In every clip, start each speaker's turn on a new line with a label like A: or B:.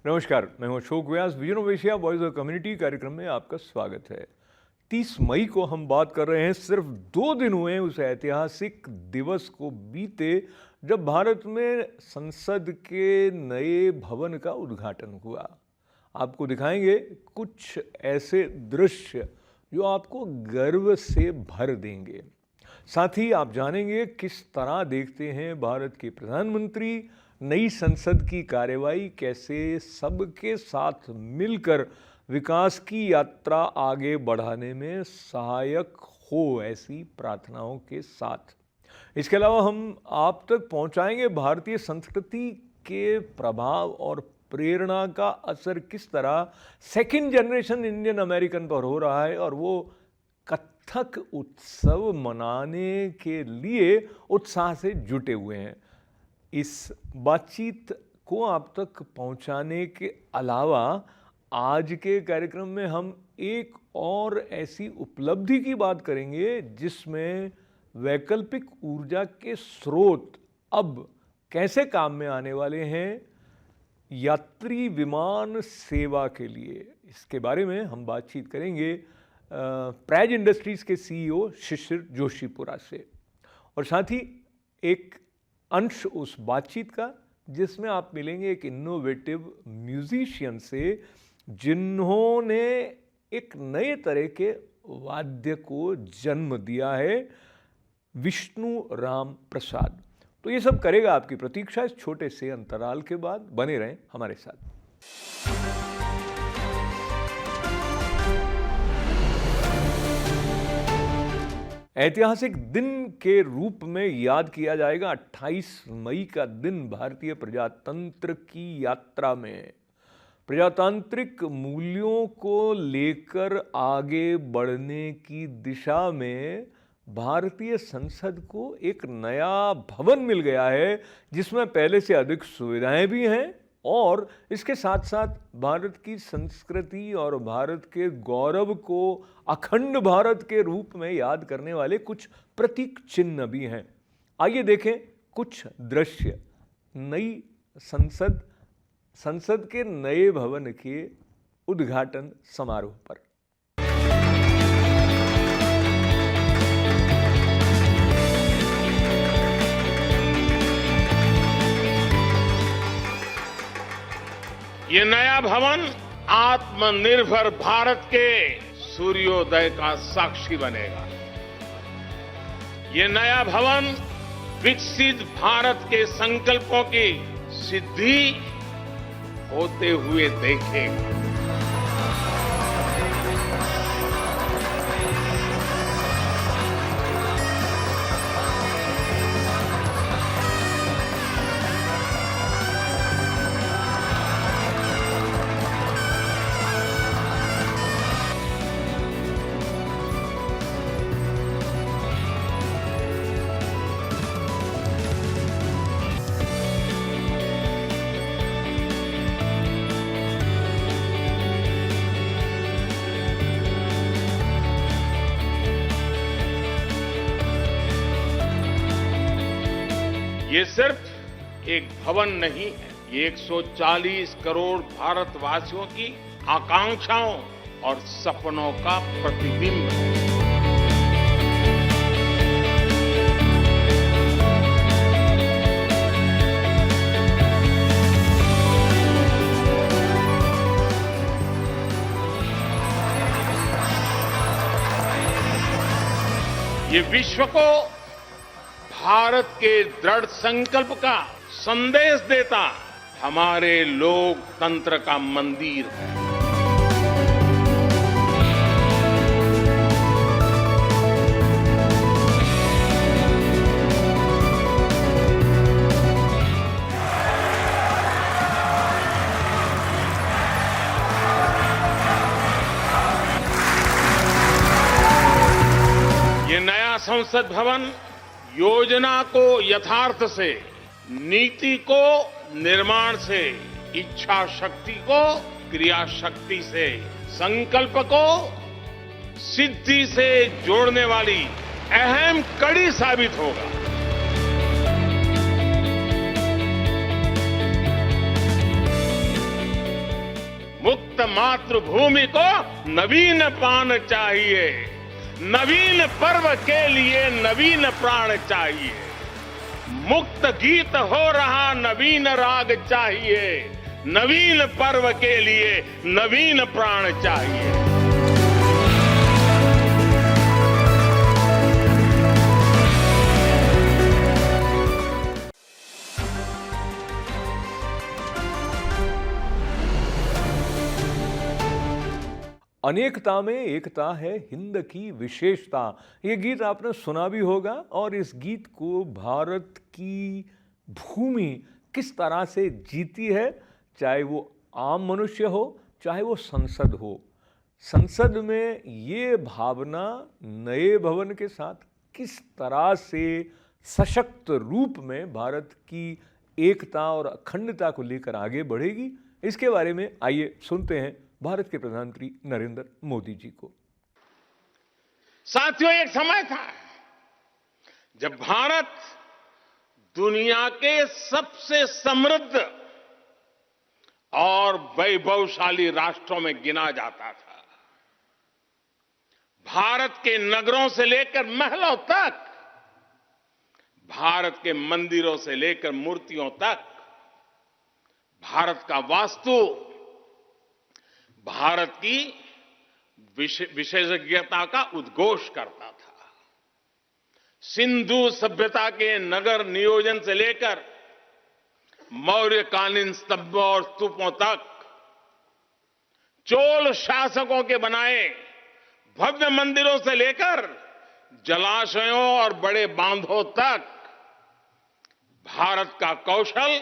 A: नमस्कार, मैं हूं Ashok Vyas. Vision of Asia voice of community कार्यक्रम में आपका स्वागत है। 30 मई को हम बात कर रहे हैं। सिर्फ 2 दिन हुए हैं उस ऐतिहासिक दिवस को बीते जब भारत में संसद के नए भवन का उद्घाटन हुआ। आपको दिखाएंगे कुछ ऐसे दृश्य जो आपको गर्व से भर देंगे। साथ ही आप जानेंगे किस तरह देखते हैं भारत के प्रधानमंत्री नई संसद की कार्यवाही, कैसे सबके साथ मिलकर विकास की यात्रा आगे बढ़ाने में सहायक हो, ऐसी प्रार्थनाओं के साथ। इसके अलावा हम आप तक पहुंचाएंगे भारतीय संस्कृति के प्रभाव और प्रेरणा का असर किस तरह सेकंड जनरेशन इंडियन अमेरिकन पर हो रहा है, और वो कथक उत्सव मनाने के लिए उत्साह से जुटे हुए हैं। इस बातचीत को आप तक पहुंचाने के अलावा आज के कार्यक्रम में हम एक और ऐसी उपलब्धि की बात करेंगे जिसमें वैकल्पिक ऊर्जा के स्रोत अब कैसे काम में आने वाले हैं यात्री विमान सेवा के लिए। इसके बारे में हम बातचीत करेंगे प्राइज इंडस्ट्रीज के सीईओ शिशिर जोशीपुरा से, और साथ ही एक अंश उस बातचीत का जिसमें आप मिलेंगे एक इनोवेटिव म्यूजिशियन से जिन्होंने एक नए तरह के वाद्य को जन्म दिया है, विष्णु राम प्रसाद। तो ये सब करेगा आपकी प्रतीक्षा इस छोटे से अंतराल के बाद। बने रहें हमारे साथ। ऐतिहासिक दिन के रूप में याद किया जाएगा 28 मई का दिन भारतीय प्रजातंत्र की यात्रा में। प्रजातांत्रिक मूल्यों को लेकर आगे बढ़ने की दिशा में भारतीय संसद को एक नया भवन मिल गया है जिसमें पहले से अधिक सुविधाएं भी हैं, और इसके साथ साथ भारत की संस्कृति और भारत के गौरव को अखंड भारत के रूप में याद करने वाले कुछ प्रतीक चिन्ह भी हैं। आइए देखें कुछ दृश्य नई संसद के नए भवन के उद्घाटन समारोह पर।
B: ये नया भवन आत्मनिर्भर भारत के सूर्योदय का साक्षी बनेगा। ये नया भवन विकसित भारत के संकल्पों की सिद्धि होते हुए देखेगा। ये सिर्फ एक भवन नहीं है, ये 140 करोड़ भारतवासियों की आकांक्षाओं और सपनों का प्रतिबिंब है। ये विश्व को भारत के दृढ़ संकल्प का संदेश देता हमारे लोकतंत्र का मंदिर है। ये नया संसद भवन योजना को यथार्थ से, नीति को निर्माण से, इच्छा शक्ति को क्रिया शक्ति से, संकल्प को सिद्धि से जोड़ने वाली अहम कड़ी साबित होगा। मातृभूमि को नवीन पान चाहिए, नवीन पर्व के लिए नवीन प्राण चाहिए, मुक्त गीत हो रहा नवीन राग चाहिए, नवीन पर्व के लिए नवीन प्राण चाहिए।
A: अनेकता में एकता है हिंद की विशेषता। ये गीत आपने सुना भी होगा और इस गीत को भारत की भूमि किस तरह से जीती है, चाहे वो आम मनुष्य हो चाहे वो संसद हो। संसद में ये भावना नए भवन के साथ किस तरह से सशक्त रूप में भारत की एकता और अखंडता को लेकर आगे बढ़ेगी, इसके बारे में आइए सुनते हैं भारत के प्रधानमंत्री नरेंद्र मोदी जी को।
B: साथियों, एक समय था जब भारत दुनिया के सबसे समृद्ध और वैभवशाली राष्ट्रों में गिना जाता था। भारत के नगरों से लेकर महलों तक, भारत के मंदिरों से लेकर मूर्तियों तक, भारत का वास्तु भारत की विशेषज्ञता का उद्घोष करता था। सिंधु सभ्यता के नगर नियोजन से लेकर मौर्यकालीन स्तंभों और स्तूपों तक, चोल शासकों के बनाए भव्य मंदिरों से लेकर जलाशयों और बड़े बांधों तक, भारत का कौशल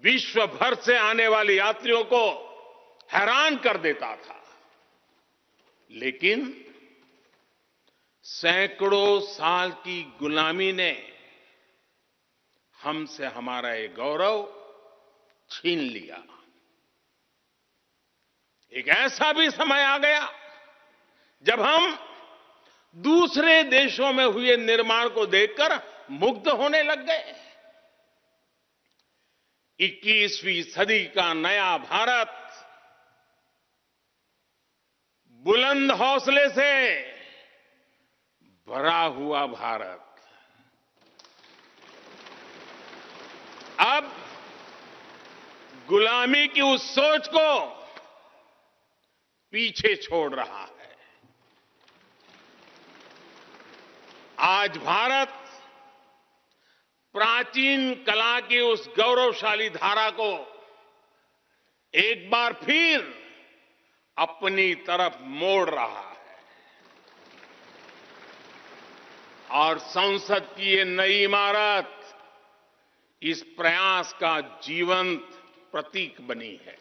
B: विश्व भर से आने वाले यात्रियों को हैरान कर देता था। लेकिन सैकड़ों साल की गुलामी ने हमसे हमारा ये गौरव छीन लिया। एक ऐसा भी समय आ गया जब हम दूसरे देशों में हुए निर्माण को देखकर मुग्ध होने लग गए। 21वीं सदी का नया भारत, बुलंद हौसले से भरा हुआ भारत, अब गुलामी की उस सोच को पीछे छोड़ रहा है। आज भारत प्राचीन कला की उस गौरवशाली धारा को एक बार फिर अपनी तरफ मोड़ रहा है और संसद की ये नई इमारत इस प्रयास का जीवंत प्रतीक बनी है।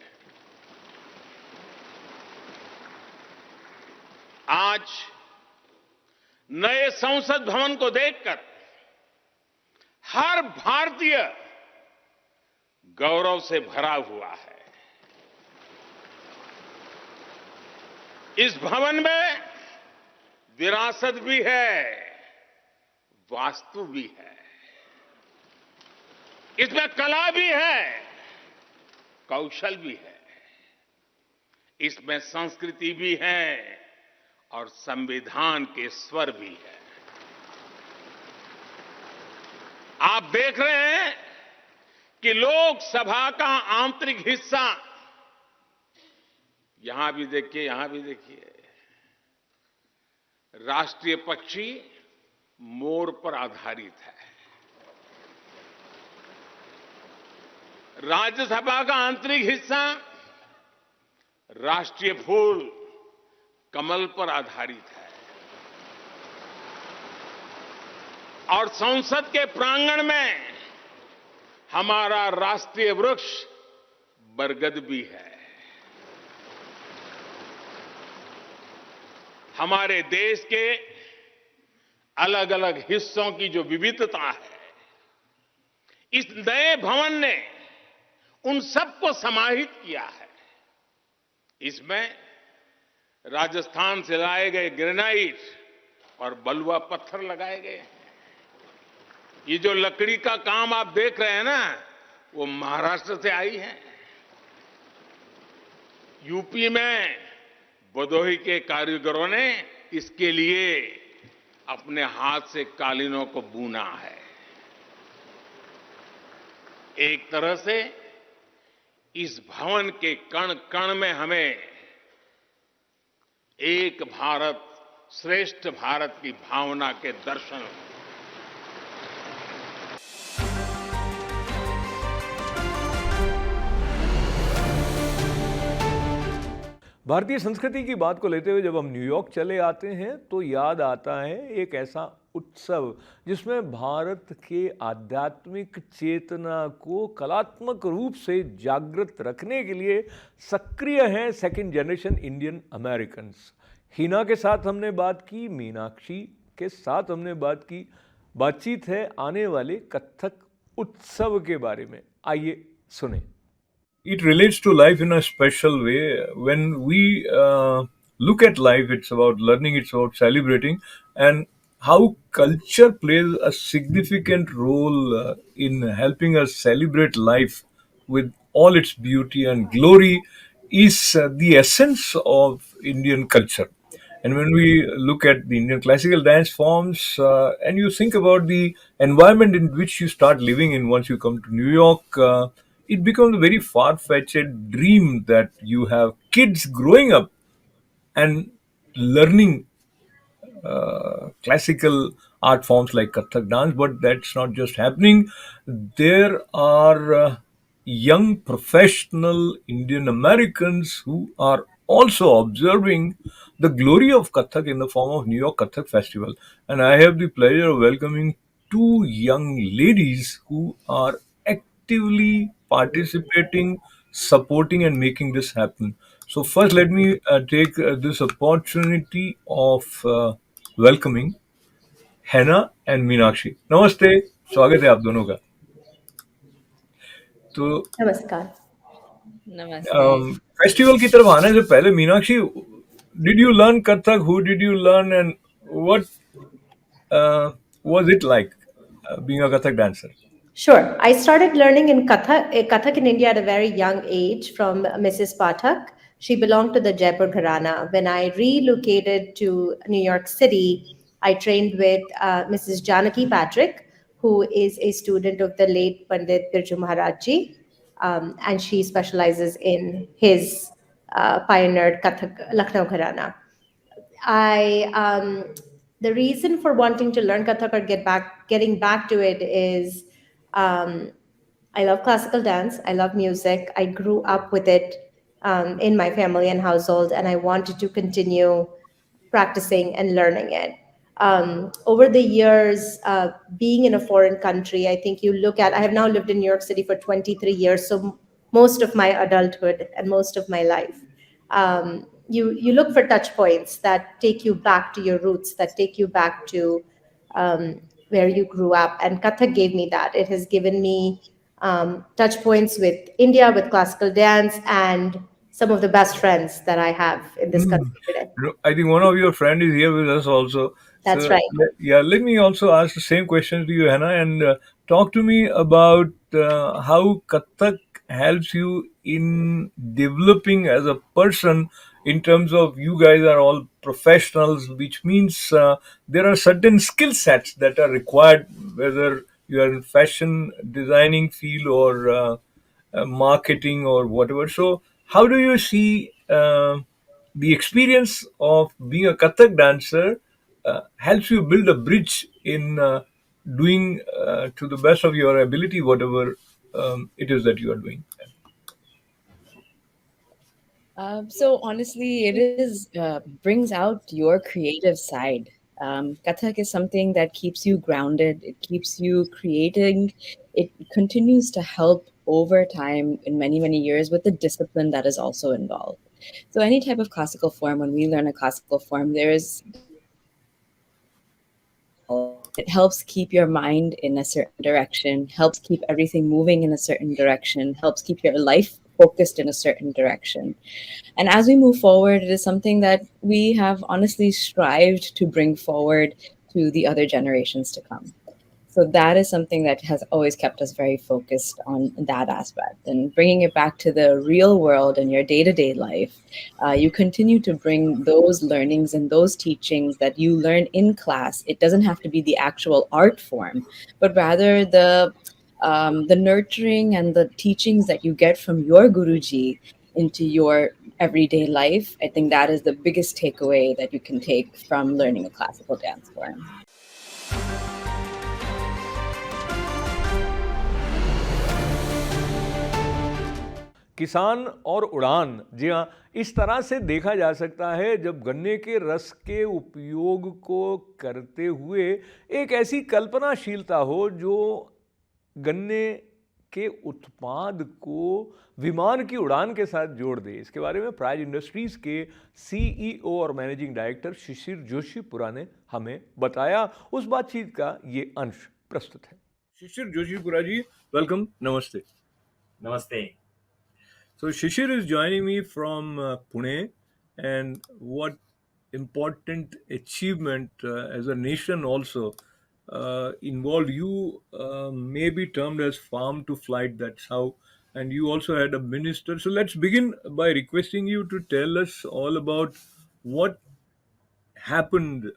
B: आज नए संसद भवन को देखकर हर भारतीय गौरव से भरा हुआ है। इस भवन में विरासत भी है, वास्तु भी है, इसमें कला भी है, कौशल भी है, इसमें संस्कृति भी है और संविधान के स्वर भी है। आप देख रहे हैं कि लोकसभा का आंतरिक हिस्सा, यहां भी देखिए, यहां भी देखिए, राष्ट्रीय पक्षी मोर पर आधारित है। राज्यसभा का आंतरिक हिस्सा राष्ट्रीय फूल कमल पर आधारित है और संसद के प्रांगण में हमारा राष्ट्रीय वृक्ष बरगद भी है। हमारे देश के अलग अलग हिस्सों की जो विविधता है, इस नए भवन ने उन सबको समाहित किया है। इसमें राजस्थान से लाए गए ग्रेनाइट और बलुआ पत्थर लगाए गए हैं। ये जो लकड़ी का काम आप देख रहे हैं ना, वो महाराष्ट्र से आई है। यूपी में भदोही के कारीगरों ने इसके लिए अपने हाथ से कालीनों को बुना है। एक तरह से इस भवन के कण कण में हमें एक भारत श्रेष्ठ भारत की भावना के दर्शन हुए।
A: भारतीय संस्कृति की बात को लेते हुए जब हम न्यूयॉर्क चले आते हैं तो याद आता है एक ऐसा उत्सव जिसमें भारत के आध्यात्मिक चेतना को कलात्मक रूप से जागृत रखने के लिए सक्रिय हैं second generation Indian Americans. Hina के साथ हमने बात की, मीनाक्षी के साथ हमने बात की। बातचीत है आने वाले कथक उत्सव के बारे में, आइए सुने। It relates to life in a special way. When we look at life, it's about learning, it's about celebrating, and how culture plays a significant role in helping us celebrate life with all its beauty and glory is the essence of Indian culture. And when we look at the Indian classical dance forms, and you think about the environment in which you start living in once you come to New York, it becomes a very far fetched dream that you have kids growing up and learning classical art forms like Kathak dance, but that's not just happening. There are young professional Indian Americans who are also observing the glory of Kathak in the form of New York Kathak Festival. And I have the pleasure of welcoming two young ladies who are actively participating, supporting, and making this happen. So, first, let me take this opportunity of welcoming हैना and Meenakshi. नमस्ते, स्वागत है आप दोनों का। तो
C: नमस्कार।
D: Namaste.
A: Festival की तरफ आने से पहले Meenakshi, did you learn Kathak? Who did you learn and what was it like being a Kathak dancer?
C: Sure. I started learning in Kathak in India at a very young age from Mrs. Pathak. She belonged to the Jaipur Gharana. When I relocated to New York City, I trained with Mrs. Janaki Patrick, who is a student of the late Pandit Birju Maharaj Ji, and she specializes in his pioneered Kathak Lucknow Gharana. The reason for wanting to learn Kathak or getting back to it is I love classical dance. I love music. I grew up with it in my family and household, and I wanted to continue practicing and learning it. Over the years, being in a foreign country, I think I have now lived in New York City for 23 years, so most of my adulthood and most of my life. You look for touch points that take you back to your roots, that take you back to where you grew up. And Kathak gave me that. It has given me touch points with India, with classical dance, and some of the best friends that I have in this country today.
A: I think one of your friends is here with us also.
C: That's right.
A: Let me also ask the same question to you, Hannah, and talk to me about how Kathak helps you in developing as a person. In terms of you guys are all professionals, which means there are certain skill sets that are required, whether you are in fashion designing field or marketing or whatever. So, how do you see the experience of being a Kathak dancer helps you build a bridge in doing to the best of your ability whatever it is that you are doing?
D: So honestly, it is brings out your creative side. Kathak is something that keeps you grounded. It keeps you creating. It continues to help over time in many, many years with the discipline that is also involved. So any type of classical form, when we learn a classical form, it helps keep your mind in a certain direction, helps keep everything moving in a certain direction, helps keep your life focused in a certain direction. And as we move forward, it is something that we have honestly strived to bring forward to the other generations to come. So that is something that has always kept us very focused on that aspect. And bringing it back to the real world and your day-to-day life, you continue to bring those learnings and those teachings that you learn in class. It doesn't have to be the actual art form, but rather the nurturing and the teachings that you get from your Guruji into your everyday life. I think that is the biggest takeaway that you can take from learning a classical dance form.
A: किसान और उड़ान, जी हाँ, इस तरह से देखा जा सकता है जब गन्ने के रस के उपयोग को करते हुए एक ऐसी कल्पनाशीलता हो जो गन्ने के उत्पाद को विमान की उड़ान के साथ जोड़ दे। इसके बारे में प्राइज इंडस्ट्रीज के सीईओ और मैनेजिंग डायरेक्टर शिशिर जोशीपुरा ने हमें बताया। उस बातचीत का ये अंश प्रस्तुत है। शिशिर जोशीपुरा जी, वेलकम, नमस्ते।
E: Namaste.
A: So Shishir is joining me from Pune, and what important achievement as a nation also involved you, may be termed as farm to flight, that's how, and you also had a minister. So let's begin by requesting you to tell us all about what happened,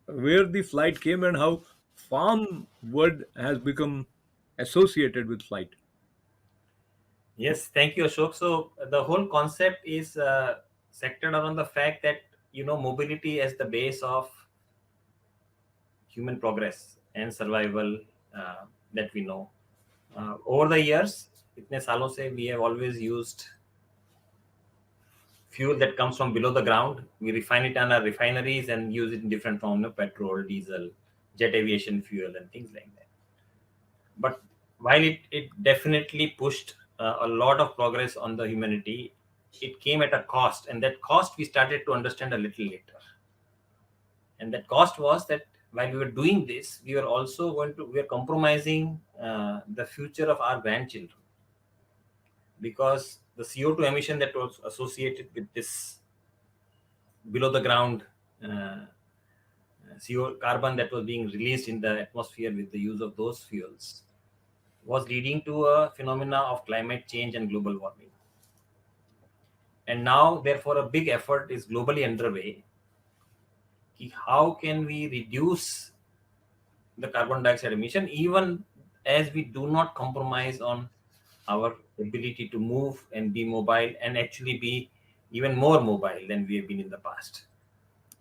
A: where the flight came, and how farm word has become associated with flight.
E: Yes, thank you, Ashok. So the whole concept is centered around the fact that mobility as the base of human progress and survival that we know. Over the years, itne saalon se we have always used fuel that comes from below the ground. We refine it in our refineries and use it in different forms, petrol, diesel, jet aviation fuel, and things like that. But while it definitely pushed a lot of progress on the humanity, it came at a cost, and that cost we started to understand a little later. And that cost was that while we were doing this, we were compromising the future of our grandchildren, because the CO2 emission that was associated with this below the ground CO carbon that was being released in the atmosphere with the use of those fuels was leading to a phenomena of climate change and global warming. And now, therefore, a big effort is globally underway. How can we reduce the carbon dioxide emission even as we do not compromise on our ability to move and be mobile, and actually be even more mobile than we have been in the past?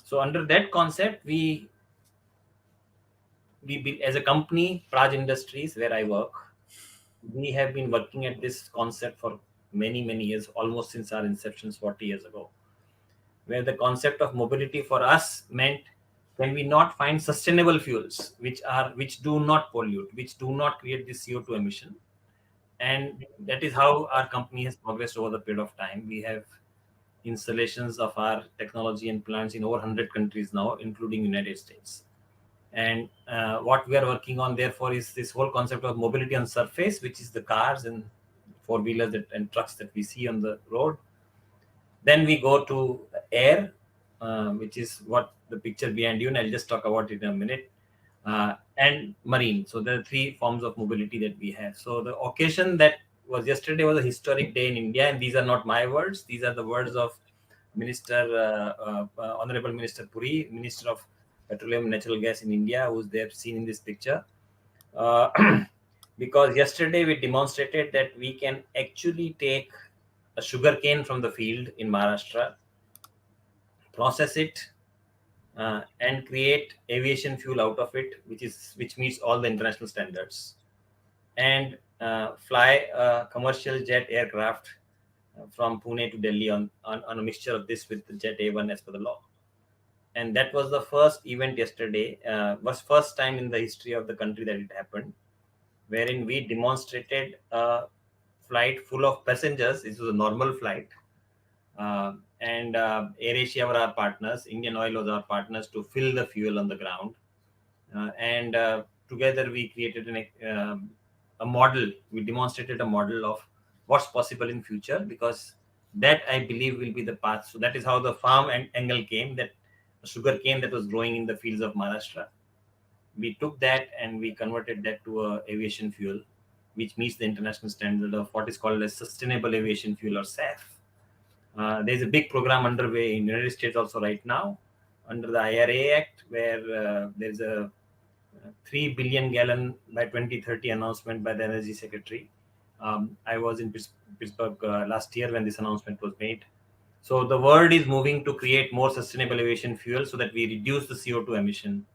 E: So under that concept, we as a company, Praj Industries, where I work, we have been working at this concept for many years, almost since our inception 40 years ago, where the concept of mobility for us meant, can we not find sustainable fuels which do not pollute, which do not create this CO2 emission? And that is how our company has progressed over the period of time. We have installations of our technology and plants in over 100 countries now, including United States. And what we are working on, therefore, is this whole concept of mobility on surface, which is the cars and four-wheelers and trucks that we see on the road. Then we go to air, which is what the picture behind you, and I'll just talk about it in a minute, and marine. So there are three forms of mobility that we have. So the occasion that was yesterday was a historic day in India, and these are not my words. These are the words of Honorable Minister Puri, Minister of Petroleum and Natural Gas in India, who's there seen in this picture. Because yesterday we demonstrated that we can actually take a sugarcane from the field in Maharashtra, process it, and create aviation fuel out of it, which meets all the international standards, and fly a commercial jet aircraft from Pune to Delhi on a mixture of this with the Jet A1 as per the law. And that was the first event yesterday, was first time in the history of the country that it happened, wherein we demonstrated a flight full of passengers. It was a normal flight. And AirAsia were our partners. Indian Oil was our partners to fill the fuel on the ground. And together we created a model. We demonstrated a model of what's possible in future, because that, I believe, will be the path. So that is how the farm angle came, that sugar cane that was growing in the fields of Maharashtra. we took that and we converted that to a aviation fuel, which meets the international standard of what is called as sustainable aviation fuel or SAF. There's a big program underway in the United States also right now under the IRA Act, where there's a 3 billion gallon by 2030 announcement by the Energy Secretary. I was in Pittsburgh last year when this announcement was made. So the world is moving to create more sustainable aviation fuel so that we reduce the CO2 emission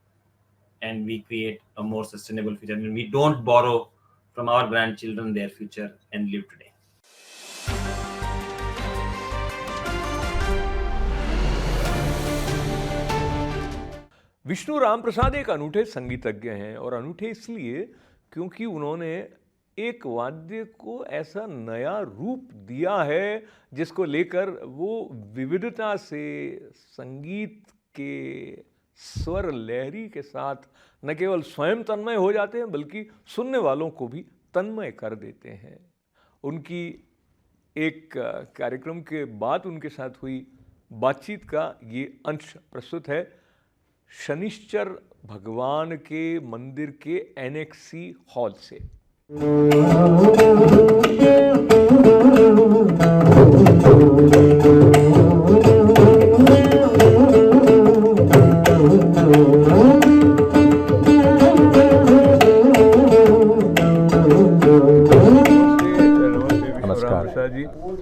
E: and we create a more sustainable future. And we don't borrow from our grandchildren their future and live today.
A: Vishnu Ram Prasad एक अनूठे संगीतज्ञ हैं और अनूठे इसलिए क्योंकि उन्होंने एक वाद्य को ऐसा नया रूप दिया है जिसको लेकर वो विविधता से संगीत के स्वर लहरी के साथ न केवल स्वयं तन्मय हो जाते हैं बल्कि सुनने वालों को भी तन्मय कर देते हैं। उनकी एक कार्यक्रम के बाद उनके साथ हुई बातचीत का ये अंश प्रस्तुत है शनिश्चर भगवान के मंदिर के एनेक्सी हॉल से।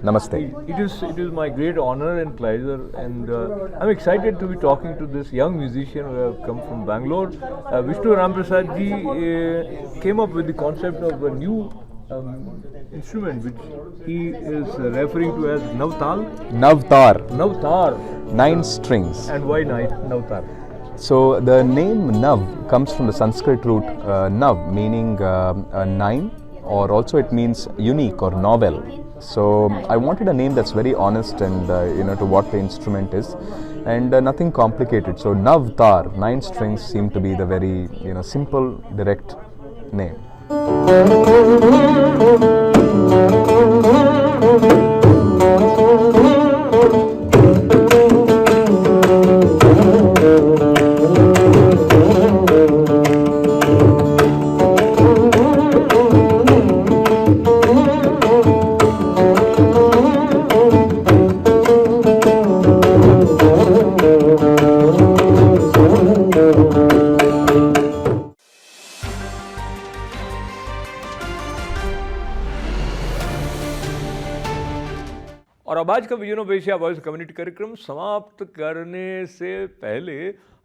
F: Namaste.
A: It is my great honor and pleasure, and I'm excited to be talking to this young musician who have come from Bangalore. Vishnu Ram Prasad ji came up with the concept of a new instrument which he is referring to as Navtal.
F: Navtar,
A: Navtar.
F: 9 strings.
A: And why Navtar?
F: So the name Nav comes from the Sanskrit root Nav, meaning 9, or also it means unique or novel. So I wanted a name that's very honest and to what the instrument is, and nothing complicated. So Navtar, 9 strings, seemed to be the very simple, direct name.
A: और अब आज का vision of Asia voice community कार्यक्रम समाप्त करने से पहले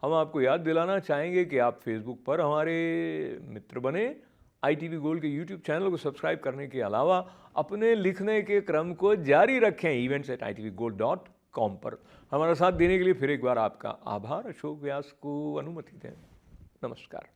A: हम आपको याद दिलाना चाहेंगे कि आप फेसबुक पर हमारे मित्र बने, ITV गोल्ड के यूट्यूब चैनल को सब्सक्राइब करने के अलावा अपने लिखने के क्रम को जारी रखें events@itvgold.com पर। हमारा साथ देने के लिए फिर एक बार आपका आभार। अशोक व्यास को अनुमति दें। नमस्कार।